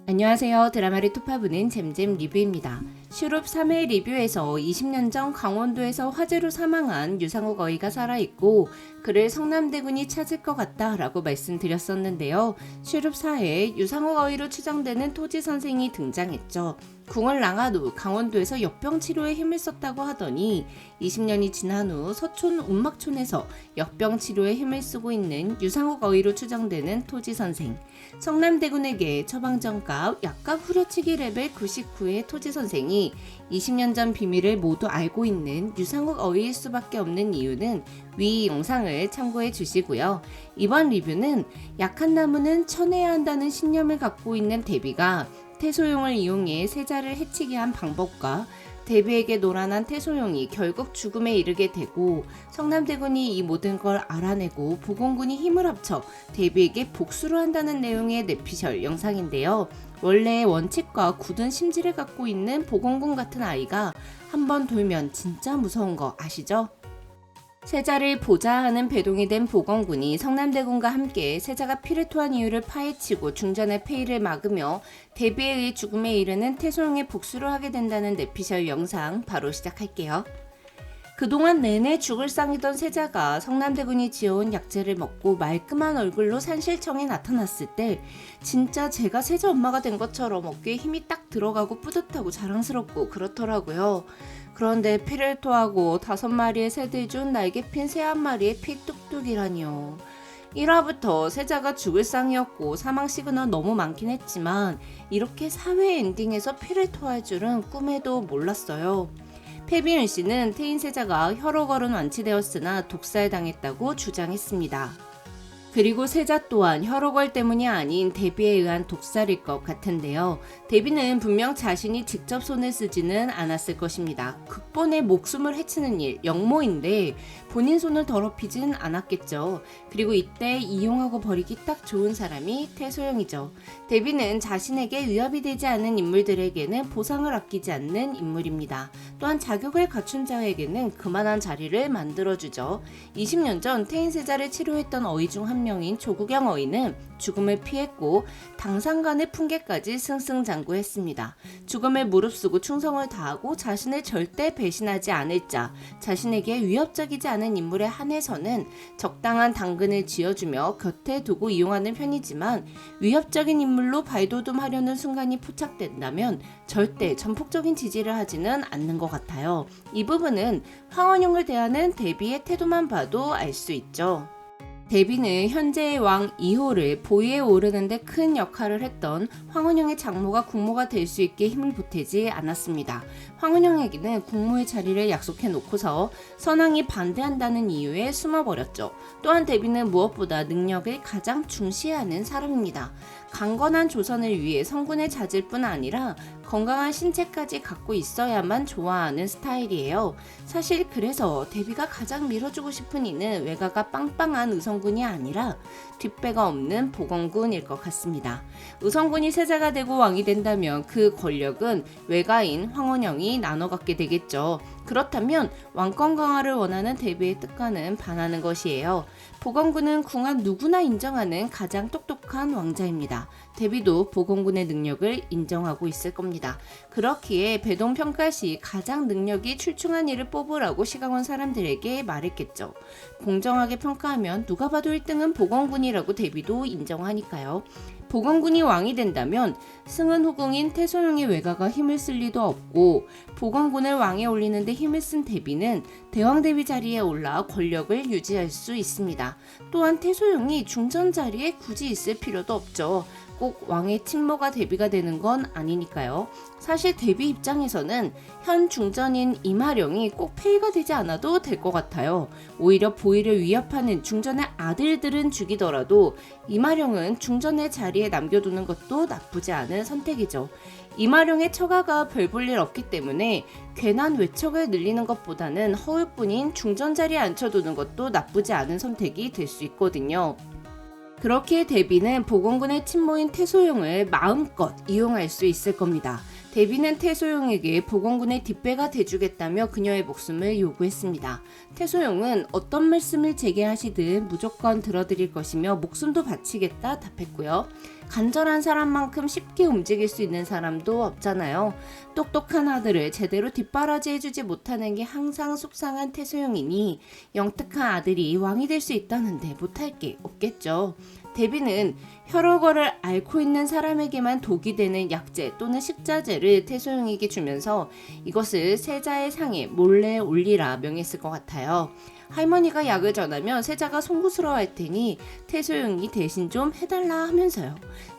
안녕하세요. 드라마를 투파보는 잼잼 리뷰입니다. 슈룹 3회 리뷰에서 20년 전 강원도에서 화재로 사망한 유상욱 어이가 살아있고 그를 성남대군이 찾을 것 같다 라고 말씀드렸었는데요. 슈룹 4회 유상욱 어이로 추정되는 토지 선생이 등장했죠. 궁을 낭한 후 강원도에서 역병 치료에 힘을 썼다고 하더니 20년이 지난 후 서촌 운막촌에서 역병 치료에 힘을 쓰고 있는 유상욱 어이로 추정되는 토지 선생. 성남대군에게 처방전값 약값 후려치기 레벨 99의 토지 선생이 20년 전 비밀을 모두 알고 있는 유상욱 어이일 수밖에 없는 이유는 위 영상을 참고해 주시고요. 이번 리뷰는 약한 나무는 쳐내야 한다는 신념을 갖고 있는 데뷔가 태소용을 이용해 세자를 해치게 한 방법과 데뷔에게 노란한 태소용이 결국 죽음에 이르게 되고 성남대군이 이 모든 걸 알아내고 보건군이 힘을 합쳐 데뷔에게 복수를 한다는 내용의 내피셜 영상인데요. 원래 원칙과 굳은 심지를 갖고 있는 보건군 같은 아이가 한번 돌면 진짜 무서운 거 아시죠? 세자를 보자 하는 배동이 된 보건군이 성남대군과 함께 세자가 피를 토한 이유를 파헤치고 중전의 폐위를 막으며 데뷔에 의해 죽음에 이르는 태소용의 복수를 하게 된다는 내피셜 영상 바로 시작할게요. 그동안 내내 죽을 상이던 세자가 성남대군이 지어온 약재를 먹고 말끔한 얼굴로 산실청에 나타났을 때 진짜 제가 세자 엄마가 된 것처럼 어깨에 힘이 딱 들어가고 뿌듯하고 자랑스럽고 그렇더라고요. 그런데 피를 토하고 5마리의 새들 중 날개 핀 새 한 마리의 피 뚝뚝이라니요. 1화부터 세자가 죽을 상이었고 사망 시그널 너무 많긴 했지만 이렇게 사회 엔딩에서 피를 토할 줄은 꿈에도 몰랐어요. 패비윤 씨는 태인 세자가 혈호걸은 완치되었으나 독살당했다고 주장했습니다. 그리고 세자 또한 혈호걸 때문이 아닌 데뷔에 의한 독살일 것 같은데요. 데뷔는 분명 자신이 직접 손을 쓰지는 않았을 것입니다. 극본의 목숨을 해치는 일, 역모인데 본인 손을 더럽히진 않았겠죠. 그리고 이때 이용하고 버리기 딱 좋은 사람이 태소용이죠. 데뷔는 자신에게 위협이 되지 않은 인물들에게는 보상을 아끼지 않는 인물입니다. 또한 자격을 갖춘 자에게는 그만한 자리를 만들어주죠. 20년 전 태인 세자를 치료했던 어이 중 한 명인 조국영 어이는 죽음을 피했고 당상간의 풍계까지 승승장구했습니다. 죽음을 무릅쓰고 충성을 다하고 자신을 절대 배신하지 않을 자, 자신에게 위협적이지 않은 인물에 한해서는 적당한 당근을 쥐어주며 곁에 두고 이용하는 편이지만 위협적인 인물로 발돋움하려는 순간이 포착된다면 절대 전폭적인 지지를 하지는 않는 것 같아요. 이 부분은 황원용을 대하는 데뷔의 태도만 봐도 알 수 있죠. 데뷔는 현재의 왕 2호를 보위에 오르는데 큰 역할을 했던 황원영의 장모가 국모가 될 수 있게 힘을 보태지 않았습니다. 황원영에게는 국모의 자리를 약속해 놓고서 선왕이 반대한다는 이유에 숨어버렸죠. 또한 데뷔는 무엇보다 능력을 가장 중시하는 사람입니다. 강건한 조선을 위해 성군을 찾을 뿐 아니라 건강한 신체까지 갖고 있어야만 좋아하는 스타일이에요. 사실 그래서 데뷔가 가장 밀어주고 싶은 이는 외가가 빵빵한 의성군이 아니라 뒷배가 없는 보건군일 것 같습니다. 의성군이 세자가 되고 왕이 된다면 그 권력은 외가인 황원영이 나눠 갖게 되겠죠. 그렇다면 왕권 강화를 원하는 데뷔의 뜻과는 반하는 것이에요. 보건군은 궁합 누구나 인정하는 가장 똑똑한 왕자입니다. 데뷔도 보건군의 능력을 인정하고 있을 겁니다. 그렇기에 배동평가 시 가장 능력이 출중한 이를 뽑으라고 시강원 사람들에게 말했겠죠. 공정하게 평가하면 누가 봐도 1등은 보건군이라고 데뷔도 인정하니까요. 보건군이 왕이 된다면 승은 후궁인 태소용의 외가가 힘을 쓸 리도 없고 보건군을 왕에 올리는데 힘을 쓴 데뷔는 대왕 데뷔 자리에 올라 권력을 유지할 수 있습니다. 또한 태소용이 중전 자리에 굳이 있을 필요도 없죠. 꼭 왕의 친모가 데뷔가 되는 건 아니니까요. 사실 데뷔 입장에서는 현 중전인 이마령이 꼭 폐위가 되지 않아도 될 것 같아요. 오히려 보위를 위협하는 중전의 아들들은 죽이더라도 이마령은 중전의 자리에 남겨두는 것도 나쁘지 않은 선택이죠. 이마령의 처가가 별 볼 일 없기 때문에 괜한 외척을 늘리는 것보다는 허울뿐인 중전 자리에 앉혀두는 것도 나쁘지 않은 선택이 될 수 있거든요. 그렇게 데뷔는 보건군의 친모인 태소용을 마음껏 이용할 수 있을 겁니다. 데비는 태소용에게 보건군의 뒷배가 돼주겠다며 그녀의 목숨을 요구했습니다. 태소용은 어떤 말씀을 제게 하시든 무조건 들어드릴 것이며 목숨도 바치겠다 답했고요. 간절한 사람만큼 쉽게 움직일 수 있는 사람도 없잖아요. 똑똑한 아들을 제대로 뒷바라지해주지 못하는 게 항상 속상한 태소용이니 영특한 아들이 왕이 될 수 있다는데 못할 게 없겠죠. 데비는 혈오거를 앓고 있는 사람에게만 독이 되는 약재 또는 식자재를 태소용에게 주면서 이것을 세자의 상에 몰래 올리라 명했을 것 같아요. 할머니가 약을 전하면 세자가 송구스러워할 테니 태소용이 대신 좀 해달라 하면서요.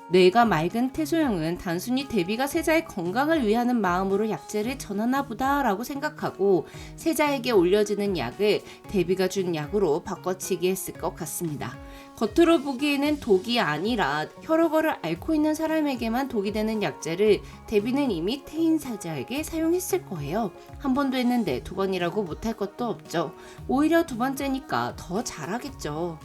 뇌가 맑은 태소용은 단순히 데비가 세자의 건강을 위하는 마음으로 약재를 전하나 보다라고 생각하고 세자에게 올려지는 약을 데비가 준 약으로 바꿔치기 했을 것 같습니다. 겉으로 보기에는 독이 아니라 혈오거를 앓고 있는 사람에게만 독이 되는 약재를 데비는 이미 태인 사자에게 사용했을 거예요. 한 번도 했는데 두 번이라고 못할 것도 없죠. 오히려 두 번째니까 더 잘하겠죠.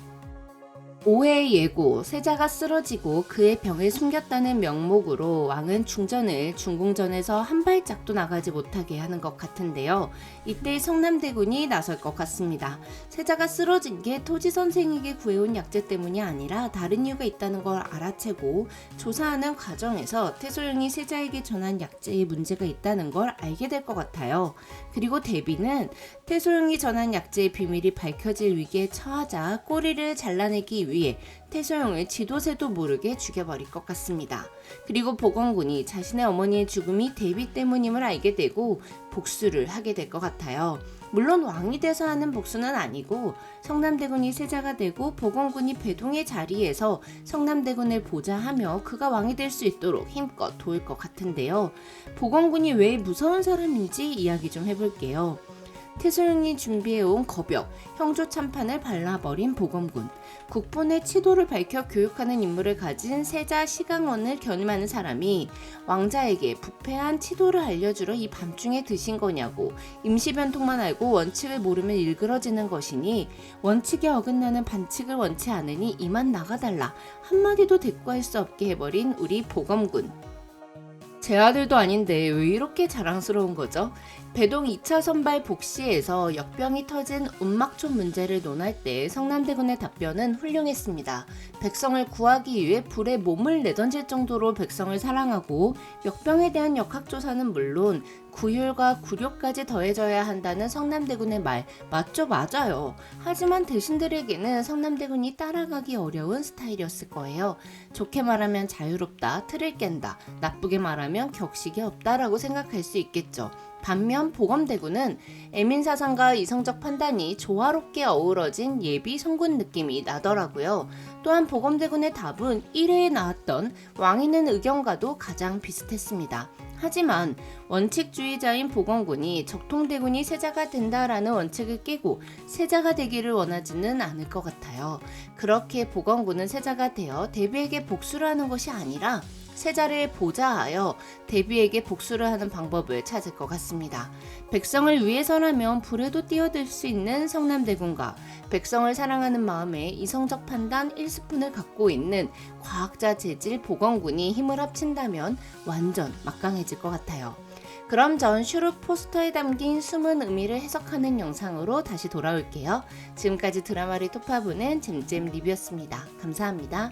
오해의 예고, 세자가 쓰러지고 그의 병을 숨겼다는 명목으로 왕은 중궁전에서 한 발짝도 나가지 못하게 하는 것 같은데요. 이때 성남대군이 나설 것 같습니다. 세자가 쓰러진 게 토지 선생에게 구해온 약재 때문이 아니라 다른 이유가 있다는 걸 알아채고 조사하는 과정에서 태소용이 세자에게 전한 약재에 문제가 있다는 걸 알게 될 것 같아요. 그리고 데비는 태소용이 전한 약재의 비밀이 밝혀질 위기에 처하자 꼬리를 잘라내기 위해 태소용을 지도새도 모르게 죽여버릴 것 같습니다. 그리고 보건군이 자신의 어머니의 죽음이 데비 때문임을 알게 되고 복수를 하게 될 것 같아요. 물론 왕이 돼서 하는 복수는 아니고 성남대군이 세자가 되고 보건군이 배동의 자리에서 성남대군을 보좌하며 그가 왕이 될 수 있도록 힘껏 도울 것 같은데요. 보건군이 왜 무서운 사람인지 이야기 좀 해볼게요. 태소용이 준비해온 거벽, 형조 참판을 발라버린 보건군, 국본의 치도를 밝혀 교육하는 임무를 가진 세자 시강원을 겨누는 사람이 왕자에게 부패한 치도를 알려주러 이 밤중에 드신 거냐고 임시변통만 알고 원칙을 모르면 일그러지는 것이니 원칙에 어긋나는 반칙을 원치 않으니 이만 나가달라 한마디도 대꾸할 수 없게 해버린 우리 보검군. 제 아들도 아닌데 왜 이렇게 자랑스러운 거죠? 배동 2차 선발 복시에서 역병이 터진 운막촌 문제를 논할 때 성남대군의 답변은 훌륭했습니다. 백성을 구하기 위해 불에 몸을 내던질 정도로 백성을 사랑하고 역병에 대한 역학조사는 물론 구휼과 구료까지 더해져야 한다는 성남대군의 말 맞죠? 맞아요. 하지만 대신들에게는 성남대군이 따라가기 어려운 스타일이었을 거예요. 좋게 말하면 자유롭다, 틀을 깬다, 나쁘게 말하면 격식이 없다라고 생각할 수 있겠죠. 반면 보검대군은 애민사상과 이성적 판단이 조화롭게 어우러진 예비 성군 느낌이 나더라고요. 또한 보검대군의 답은 1회에 나왔던 왕이는 의견과도 가장 비슷했습니다. 하지만 원칙주의자인 보건군이 적통대군이 세자가 된다라는 원칙을 깨고 세자가 되기를 원하지는 않을 것 같아요. 그렇게 보건군은 세자가 되어 데비에게 복수를 하는 것이 아니라 세자를 보좌하여 데비에게 복수를 하는 방법을 찾을 것 같습니다. 백성을 위해서라면 불에도 뛰어들 수 있는 성남대군과 백성을 사랑하는 마음에 이성적 판단 1스푼을 갖고 있는 과학자 재질 보건군이 힘을 합친다면 완전 막강해질 것 같아요. 그럼 전 슈룹 포스터에 담긴 숨은 의미를 해석하는 영상으로 다시 돌아올게요. 지금까지 드라마를 토파보는 잼잼 리뷰였습니다. 감사합니다.